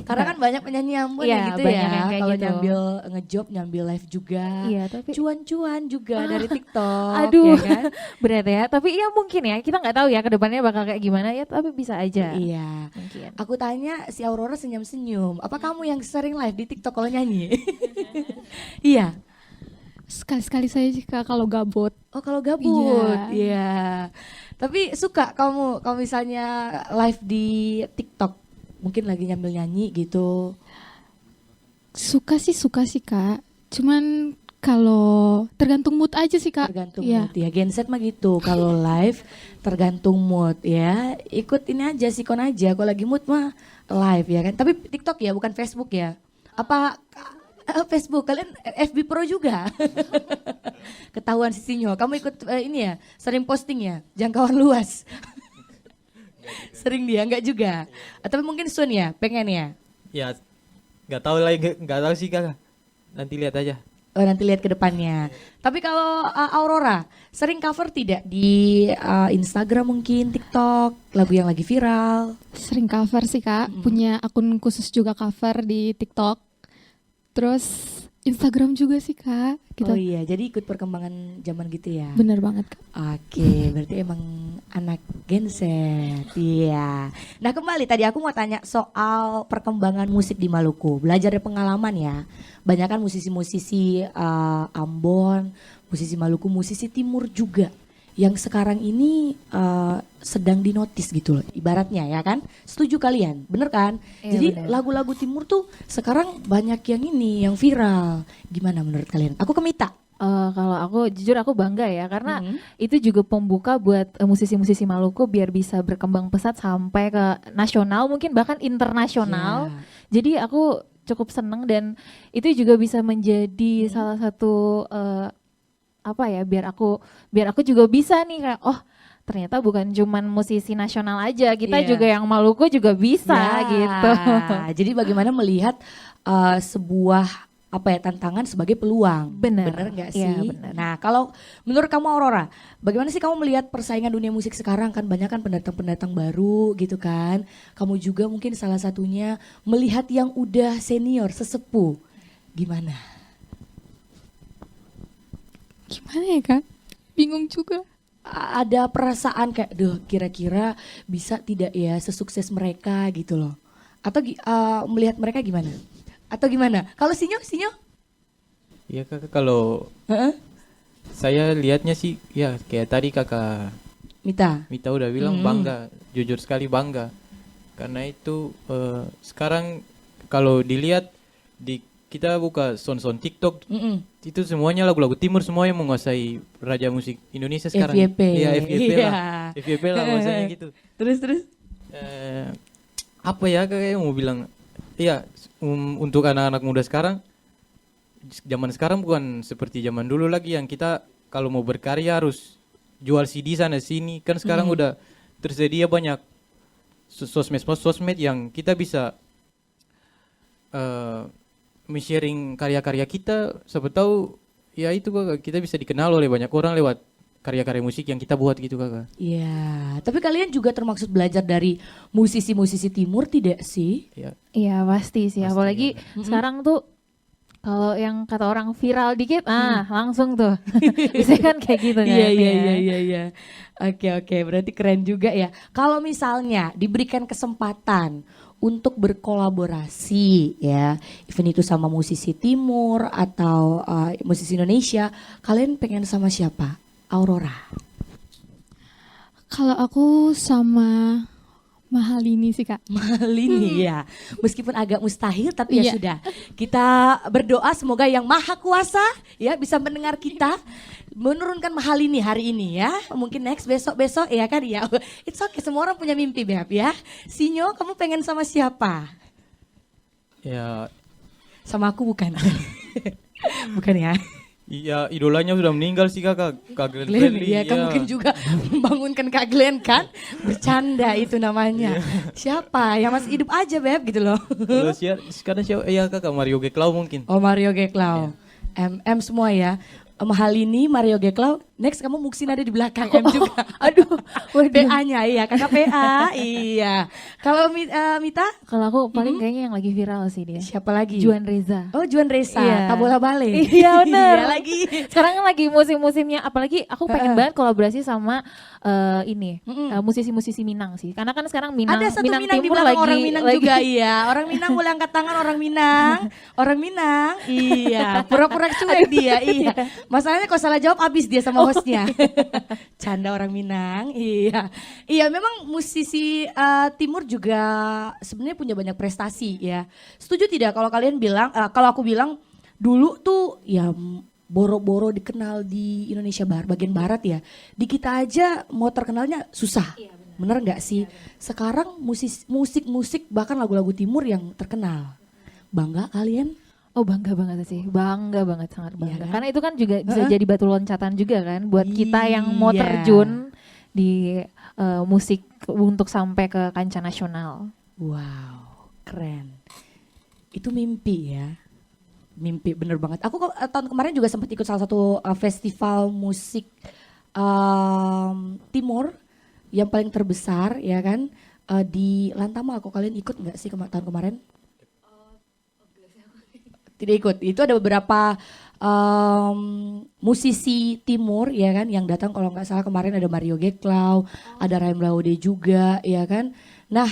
Karena kan banyak penyanyi Ambon Iya, gitu banyak ya. yang kayak Kalau gitu. nyambil ngejob, nyambil live juga. Iya, tapi Cuan-cuan juga dari TikTok. aduh, ya kan? berat ya. Tapi ya mungkin ya, kita nggak tahu ya ke depannya bakal kayak gimana ya. Tapi bisa aja. Iya. Mungkin. Aku tanya si Aurora senyum-senyum. Apa kamu yang sering live di TikTok kalau nyanyi? Iya. Sekali-sekali saya sih Kak kalau gabut. Oh kalau gabut, Iya. iya. Tapi suka kamu kalau misalnya live di TikTok, mungkin lagi nyambil nyanyi gitu. Suka sih Kak. Cuman kalau tergantung mood aja sih Kak. Tergantung Iya. mood ya. Genset mah gitu. Kalau live tergantung mood ya. Ikut ini aja sikon aja. Kalau lagi mood mah live ya kan. Tapi TikTok ya, bukan Facebook ya. Apa Facebook? Kalian FB Pro juga? Ketahuan si Sinyo. Kamu ikut ini ya, sering posting ya, jangkauan luas. Sering dia, enggak juga. Atau mungkin soon ya, pengen ya. Ya nggak tahu lagi, nggak tahu sih Kak. Nanti lihat aja. Oh, nanti lihat ke depannya. Tapi kalau Aurora, sering cover tidak di Instagram mungkin, TikTok, lagu yang lagi viral? Sering cover sih Kak. Punya akun khusus juga cover di TikTok. Terus Instagram juga sih Kak. Gitu. Oh iya, jadi ikut perkembangan zaman gitu ya. Bener banget Kak. Oke, berarti emang anak genset. Iya. Nah kembali tadi aku mau tanya soal perkembangan musik di Maluku. Belajar dari pengalaman ya. Banyak kan musisi-musisi Ambon, musisi Maluku, musisi Timur juga. Yang sekarang ini sedang dinotis gitu loh, ibaratnya ya kan? Setuju kalian, bener kan? Iya, Jadi bener. lagu-lagu Timur tuh sekarang banyak yang ini, yang viral. Gimana menurut kalian? Aku ke Mita. Kalau aku jujur aku bangga ya karena itu juga pembuka buat musisi-musisi Maluku biar bisa berkembang pesat sampai ke nasional mungkin bahkan internasional. Jadi aku cukup seneng dan itu juga bisa menjadi salah satu apa ya biar aku juga bisa nih kayak oh ternyata bukan cuman musisi nasional aja kita juga yang Maluku juga bisa gitu. Jadi bagaimana melihat sebuah apa ya tantangan sebagai peluang. Bener nggak sih? Iya, bener. Nah kalau menurut kamu Aurora, bagaimana sih kamu melihat persaingan dunia musik sekarang kan banyak kan pendatang-pendatang baru gitu kan. Kamu juga mungkin salah satunya melihat yang udah senior, sesepuh. Gimana? Gimana ya Kak? Bingung juga. Ada perasaan kayak, duh kira-kira bisa tidak ya sesukses mereka gitu loh. Atau melihat mereka gimana? Atau gimana? Kalau Sinyo? Iya Kakak, kalau saya lihatnya sih ya kayak tadi Kakak Mita udah bilang bangga, jujur sekali bangga. Karena itu sekarang kalau dilihat kita buka son-son TikTok, itu semuanya lagu-lagu Timur semua yang menguasai raja musik Indonesia sekarang. FYP. Iya FYP Iya. lah, FYP lah bahasanya gitu. Terus? Apa ya kayak mau bilang? Iya, untuk anak-anak muda sekarang, zaman sekarang bukan seperti zaman dulu lagi yang kita kalau mau berkarya harus jual CD sana sini. Kan sekarang udah tersedia banyak sosmed yang kita bisa men-sharing karya-karya kita. Siapa tahu ya itu kita bisa dikenal oleh banyak orang lewat karya-karya musik yang kita buat gitu kakak. Iya, tapi kalian juga termaksud belajar dari musisi-musisi timur tidak sih? Iya. Iya pasti sih, Pasti, apalagi ya. sekarang tuh kalau yang kata orang viral dikit, langsung tuh. Biasanya kan kayak gitu kan. Iya, iya, ya. iya. Oke, berarti keren juga ya. Kalau misalnya diberikan kesempatan untuk berkolaborasi ya, even itu sama musisi timur atau musisi Indonesia, kalian pengen sama siapa? Aurora. Kalau aku sama Mahalini sih Kak. Malini ya. Meskipun agak mustahil tapi ya Iya. sudah. Kita berdoa semoga yang maha kuasa ya bisa mendengar kita. Menurunkan Mahalini hari ini ya. Mungkin next besok-besok ya kan ya. It's okay, semua orang punya mimpi Beb ya. Sinyo, kamu pengen sama siapa? Ya, Sama aku bukan. Bukan ya. iya idolanya sudah meninggal sih kakak. Kak Glenn Glenn, Fredly. ya kan mungkin juga membangunkan Kak Glenn kan. Bercanda itu namanya. Siapa? Yang masih hidup aja Beb gitu loh. Kalau sekarang siapa? Iya kakak, Mario Geklau mungkin. Oh Mario Geklau. MM semua ya. Mahalini, Mario Geklau. Next kamu Muksin ada di belakang M juga. Aduh, PA-nya iya, kakak PA. Iya. Kalau Mita kalau aku paling kayaknya yang lagi viral sih dia. siapa lagi? Juan Reza. Oh Juan Reza, Iya. Tabola Bale. Iya benar. Iya lagi. Sekarang kan lagi musim-musimnya, apalagi aku pengen banget kolaborasi sama musisi-musisi Minang sih. Karena kan sekarang Minang, Ada satu Minang, di Timur belakang lagi, orang Minang juga iya. Orang Minang boleh angkat tangan orang Minang. Orang Minang. Iya, pura-pura cuek dia. Iya. Masalahnya kalau salah jawab abis dia sama hostnya. Canda orang Minang. Iya. Iya, memang musisi timur juga sebenarnya punya banyak prestasi ya. Setuju tidak kalau kalian bilang kalau aku bilang dulu tuh ya boro-boro dikenal di Indonesia bagian barat ya. Di kita aja mau terkenalnya susah. Bener nggak sih? Sekarang musik bahkan lagu-lagu timur yang terkenal. Bangga kalian? Oh bangga banget sih, bangga banget, sangat bangga. Iya kan? Karena itu kan juga bisa jadi batu loncatan juga kan buat kita yang mau Iya. terjun di musik untuk sampai ke kancah nasional. Wow, keren. Itu mimpi ya. Mimpi bener banget. Aku tahun kemarin juga sempat ikut salah satu festival musik timur yang paling terbesar ya kan di Lantamal. Kok kalian ikut nggak sih tahun kemarin? Tidak ikut. Itu ada beberapa musisi timur ya kan yang datang, kalau nggak salah kemarin ada Mario Geklau, ada Raim Laude juga ya kan. Nah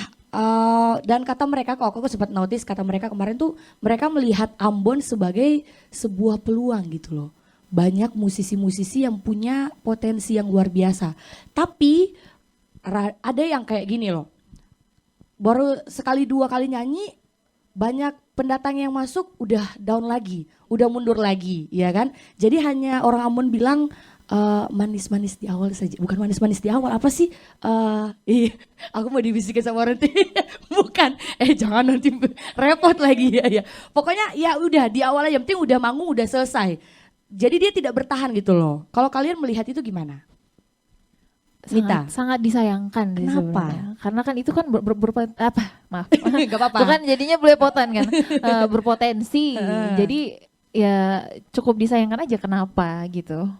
dan kata mereka, kok aku sempat notice kata mereka kemarin tuh mereka melihat Ambon sebagai sebuah peluang gitu loh. Banyak musisi-musisi yang punya potensi yang luar biasa. Tapi ada yang kayak gini loh. Baru sekali dua kali nyanyi banyak pendatang yang masuk udah down lagi, udah mundur lagi, ya kan? Jadi hanya orang Ambon bilang manis-manis di awal saja, bukan manis-manis di awal, apa sih? Iya, aku mau dibisikin sama orang bukan, jangan nanti repot lagi ya. Pokoknya ya udah di awal aja, yang penting udah manggung udah selesai. Jadi dia tidak bertahan gitu loh. Kalau kalian melihat itu gimana? Mita? Sangat disayangkan sih Kenapa? sebenarnya. Karena kan itu kan maaf. Gak apa-apa. Itu kan jadinya belepotan kan, berpotensi. Jadi ya cukup disayangkan aja kenapa gitu.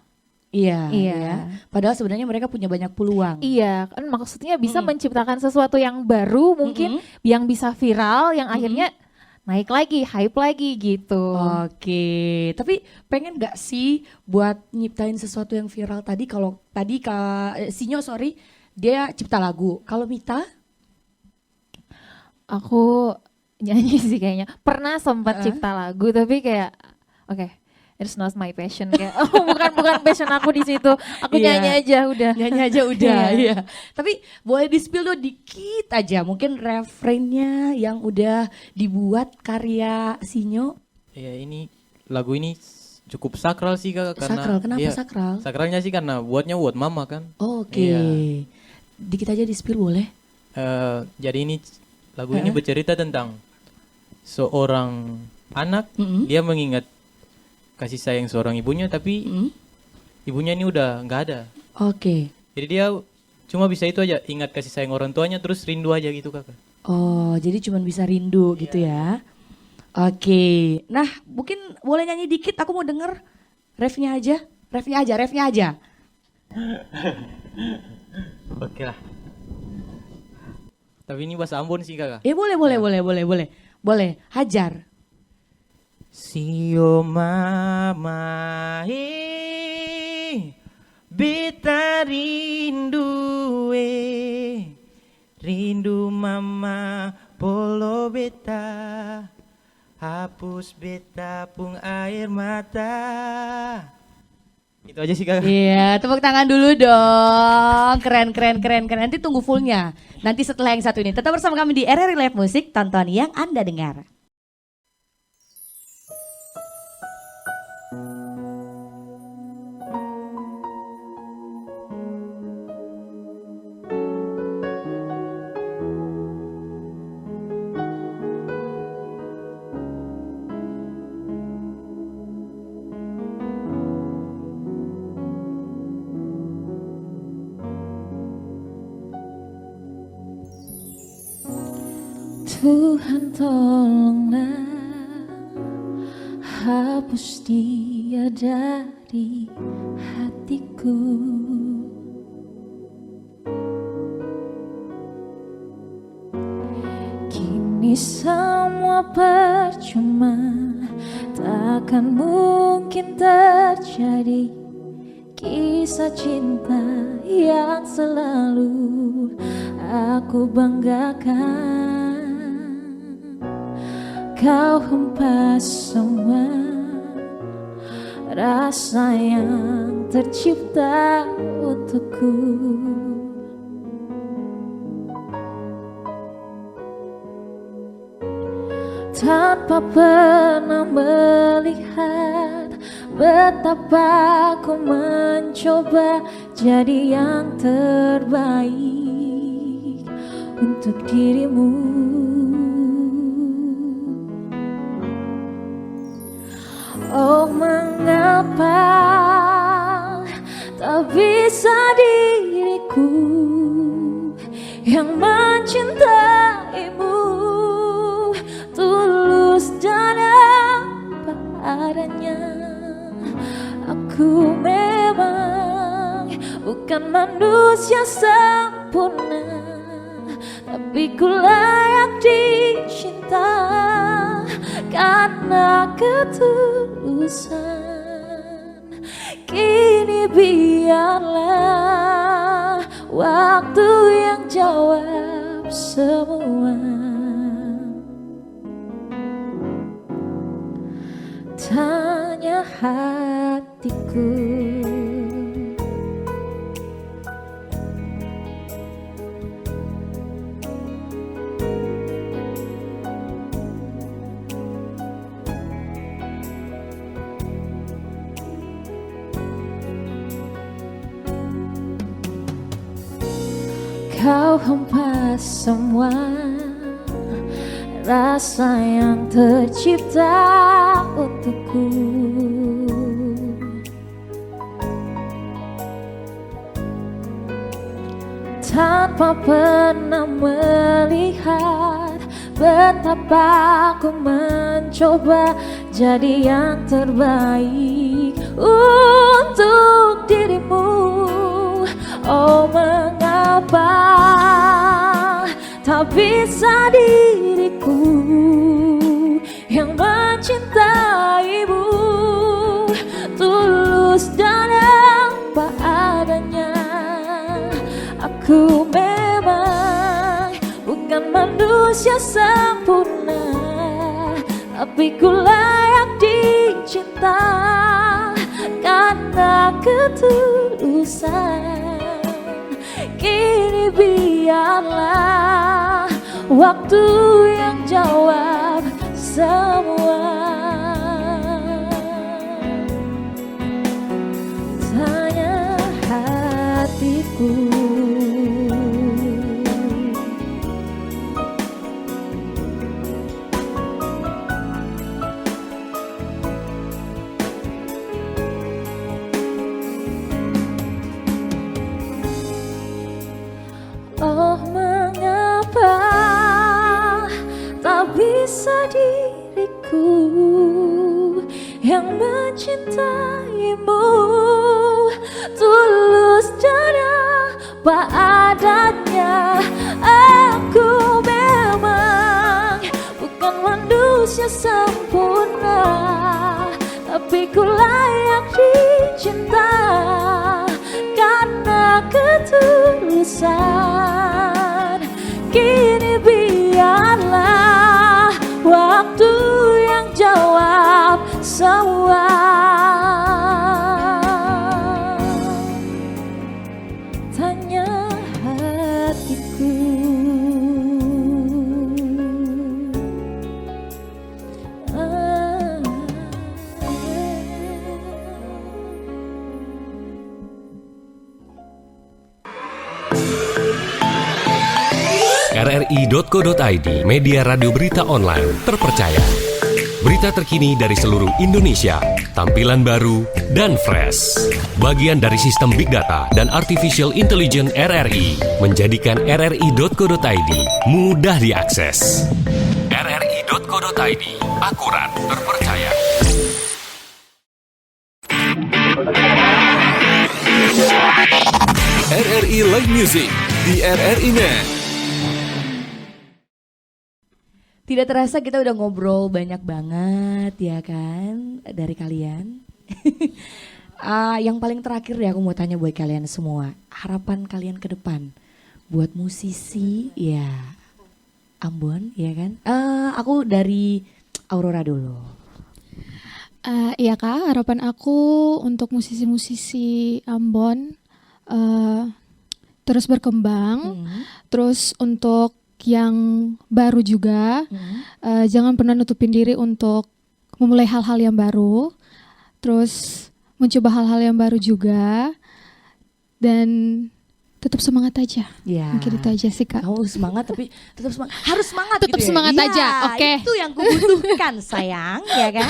Iya, Iya. ya. Padahal sebenarnya mereka punya banyak peluang. Iya, kan maksudnya bisa menciptakan sesuatu yang baru mungkin yang bisa viral, yang akhirnya naik lagi, hype lagi gitu. Oke, tapi pengen gak sih buat nyiptain sesuatu yang viral tadi? Kalau tadi Sinyo dia cipta lagu. Kalau Mita? Aku nyanyi sih kayaknya. Pernah sempat cipta lagu tapi kayak oke, it's not my passion kayak. Oh, bukan passion aku di situ. Aku Iya. nyanyi aja udah. Nyanyi aja udah, iya. Tapi boleh di-spill dulu dikit aja, mungkin refrainnya yang udah dibuat karya Sinyo. Ya ini lagu ini cukup sakral sih kak, karena Sakral, kenapa iya, sakral? sakralnya sih karena buatnya buat mama kan. Oke, Iya. dikit aja di-spill boleh? Jadi ini lagu ini bercerita tentang seorang anak, dia mengingat kasih sayang seorang ibunya, tapi ibunya ini udah nggak ada. Oke. Jadi dia cuma bisa itu aja, ingat kasih sayang orang tuanya terus rindu aja gitu kakak. Oh, jadi cuma bisa rindu gitu ya. Oke. Nah, mungkin boleh nyanyi dikit, aku mau denger refnya aja. Oke lah. Tapi ini bahasa Ambon sih kakak. Boleh. Hajar. Sio mama beta rindu mama polo beta hapus beta pung air mata. Itu aja sih kakak. Iya, tepuk tangan dulu dong. Keren. Nanti tunggu fullnya. Nanti setelah yang satu ini. Tetap bersama kami di RRI Live Musik, tonton yang Anda dengar. Tuhan tolonglah hapus dia dari hatiku. Kini semua percuma, takkan mungkin terjadi kisah cinta yang selalu aku banggakan. Kau hempas semua rasa yang tercipta untukku. Tanpa pernah melihat betapa aku mencoba jadi yang terbaik untuk dirimu. Oh, mengapa tak bisa diriku yang mencintaimu tulus dan apa adanya. Aku memang bukan manusia sempurna, tapi ku layak dicinta karena ketulusan. Kini biarlah waktu yang jawab semua. Tanya hatiku. Kau hempas semua rasa yang tercipta untukku. Tanpa pernah melihat betapa aku mencoba jadi yang terbaik untuk dirimu. Oh, mengapa tak bisa diriku yang mencintaimu tulus dan apa adanya. Aku memang bukan manusia sempurna, tapi ku layak dicinta karena ketulusan. Kini biarlah waktu yang jawab semua. Tanya hatiku. Oh, mengapa tak bisa diriku yang mencintaimu tulus dan apa adanya. Aku memang bukan manusia sempurna, tapi ku layak dicinta karena ketulusan. Kini biarlah waktu yang jawab semua. Tanya hatiku. RRI.co.id, media radio berita online terpercaya. Berita terkini dari seluruh Indonesia, tampilan baru dan fresh. Bagian dari sistem Big Data dan Artificial Intelligence RRI, menjadikan RRI.co.id mudah diakses. RRI.co.id, akurat, terpercaya. RRI Live Music di RRI Net. Tidak terasa kita udah ngobrol banyak banget ya kan dari kalian. Yang paling terakhir deh aku mau tanya buat kalian semua. Harapan kalian ke depan buat musisi ya Ambon ya kan. Aku dari Aurora dulu. Iya Kak, harapan aku untuk musisi-musisi Ambon terus berkembang. Terus untuk yang baru juga, jangan pernah nutupin diri untuk memulai hal-hal yang baru, terus mencoba hal-hal yang baru juga, dan tetap semangat aja. Ya. Mungkin itu aja sih Kak. Kamu semangat tapi tetap semangat, harus semangat. Tetap gitu ya? semangat Ya, aja, oke. Itu yang kubutuhkan sayang, ya kan?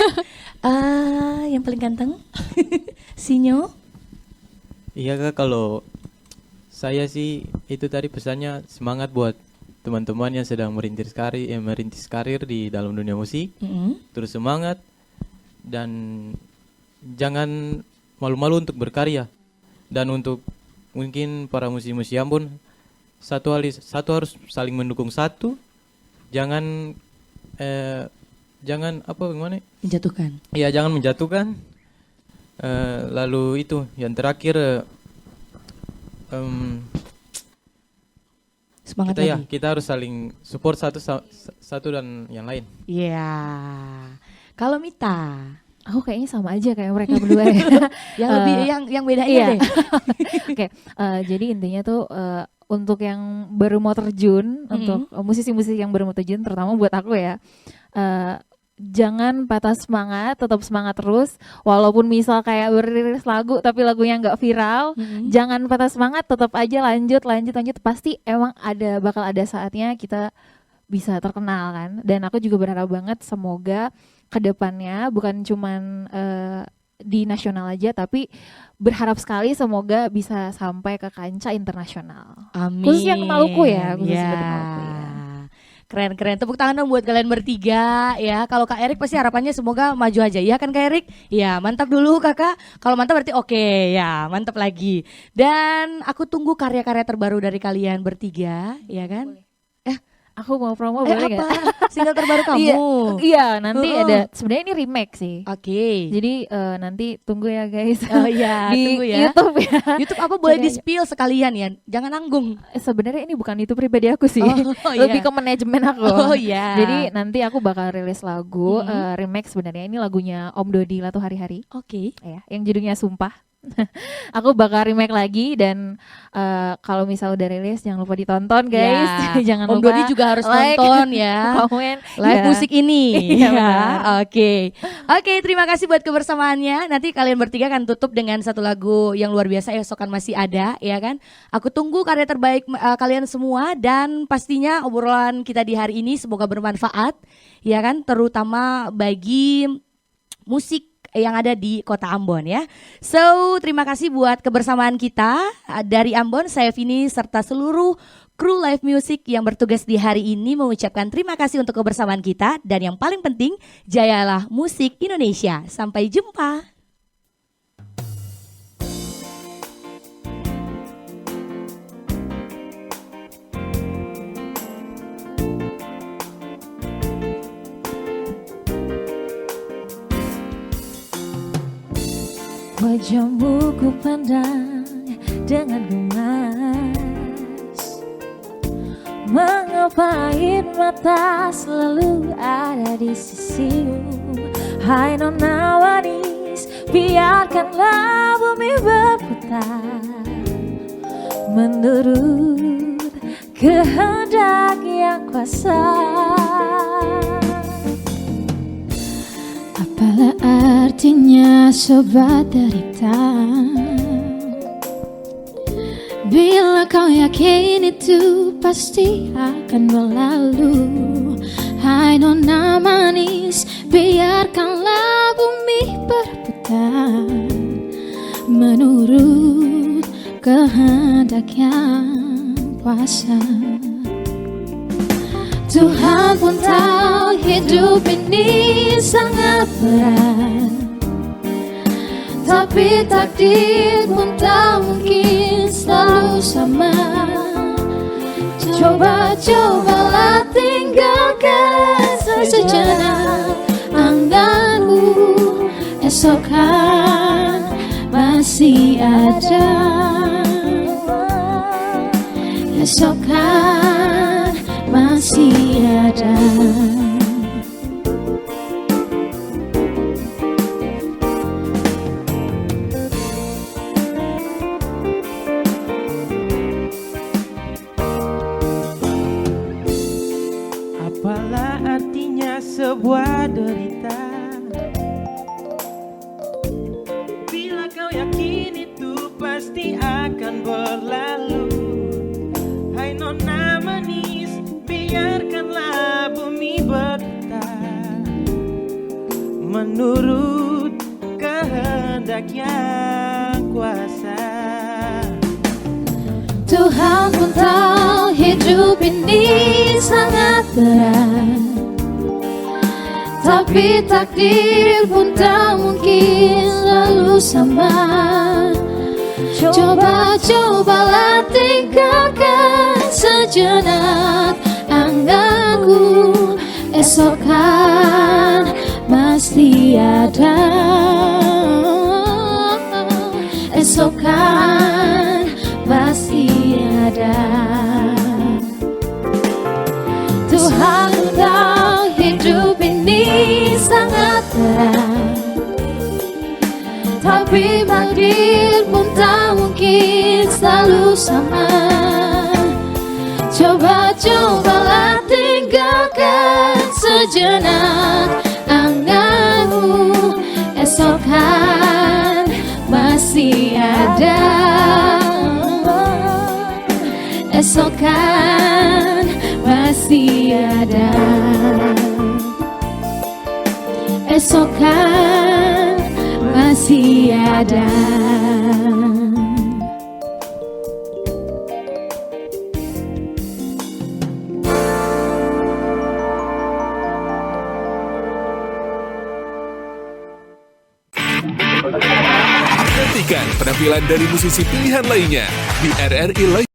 Yang paling ganteng, Sinyo. Iya Kak, kalau saya sih itu tadi pesannya semangat buat teman-teman yang sedang merintis karir di dalam dunia musik. Terus semangat dan jangan malu-malu untuk berkarya. Dan untuk mungkin para musisi-musisi Ambon, satu harus saling mendukung satu. Jangan apa gimana? Menjatuhkan. Iya, jangan menjatuhkan. Lalu itu yang terakhir Semangat kita lagi. kita harus saling support satu dan yang lain. Iya. Kalau Mita, Aku kayaknya sama aja kayak mereka berdua ya. yang lebih yang bedanya iya. deh. Oke, jadi intinya tuh untuk yang baru mau terjun, untuk musisi-musisi yang baru mau terjun, terutama buat aku ya, jangan patah semangat, tetap semangat terus. Walaupun misal kayak beriris lagu tapi lagunya nggak viral, jangan patah semangat, tetap aja lanjut. Pasti emang bakal ada saatnya kita bisa terkenal kan. Dan aku juga berharap banget semoga kedepannya bukan cuman di nasional aja, tapi berharap sekali semoga bisa sampai ke kancah internasional. Amin. Khususnya ke Maluku ya, khususnya ke Maluku ya. Keren. Tepuk tangan dong buat kalian bertiga ya. Kalau Kak Erik pasti harapannya semoga maju aja. Ya kan Kak Erik? Ya mantap dulu Kakak. Kalau mantap berarti oke. Ya mantap lagi. Dan aku tunggu karya-karya terbaru dari kalian bertiga. Ya kan? Aku mau promo boleh nggak? Single terbaru kamu? Iya, nanti ada. Sebenarnya ini remake sih. Oke. Jadi nanti tunggu ya guys. Oh iya, di tunggu ya. YouTube ya. YouTube apa boleh Cari di-spill sekalian ya? Jangan nanggung. Sebenarnya ini bukan YouTube pribadi aku sih. Oh, iya. Lebih ke manajemen aku. Oh iya. Jadi nanti aku bakal rilis lagu remake sebenarnya. Ini lagunya Om Dodi Latu Hari-Hari. Oke. Ya, yang judulnya Sumpah. Aku bakal remake lagi dan kalau misal udah rilis jangan lupa ditonton guys. Ya. Jangan Om lupa Dodi juga harus like, nonton ya. komen Live ya. musik ini. Iya, Ya, benar. Oke, terima kasih buat kebersamaannya. Nanti kalian bertiga akan tutup dengan satu lagu yang luar biasa, Esokan Masih Ada, ya kan? Aku tunggu karya terbaik kalian semua dan pastinya obrolan kita di hari ini semoga bermanfaat, ya kan? Terutama bagi musik yang ada di Kota Ambon ya. So, terima kasih buat kebersamaan kita dari Ambon. Saya Vini serta seluruh kru Live Music yang bertugas di hari ini mengucapkan terima kasih untuk kebersamaan kita. Dan yang paling penting, jayalah musik Indonesia. Sampai jumpa. Wajahmu ku pandang dengan gemas. Mengapa air mata selalu ada di sisimu? Hai nona manis, biarkanlah bumi berputar menurut kehendak yang kuasa. Apalah artinya sobat derita bila kau yakin itu pasti akan berlalu. Hai nona manis, biarkanlah bumi berputar menurut kehendak yang kuasa. Tuhan pun tahu hidup ini sangat berat, tapi takdir pun tak mungkin selalu sama. Cobalah tinggalkan sejenak anganmu, esok kan masih ada. Esok kan masih ada. Apalah artinya sebuah derita bila kau yakin itu pasti akan berlalu. Hai nona manis, biarkanlah bumi berputar menurut kehendak yang kuasa. Tuhan pun tahu hidup ini sangat berat, tapi takdir pun tak mungkin selalu sama. Cobalah tinggalkan sejenak anganku, esok kan masih ada. Esok kan masih ada. Tuhan tahu hidup ini sangat berat, tapi takdir pun tak mungkin selalu sama. Cobalah tinggalkan sejenak anganmu, esok kan masih ada. Esok kan masih ada. Esok kan masih ada. Nantikan penampilan dari musisi pilihan lainnya di RRI Live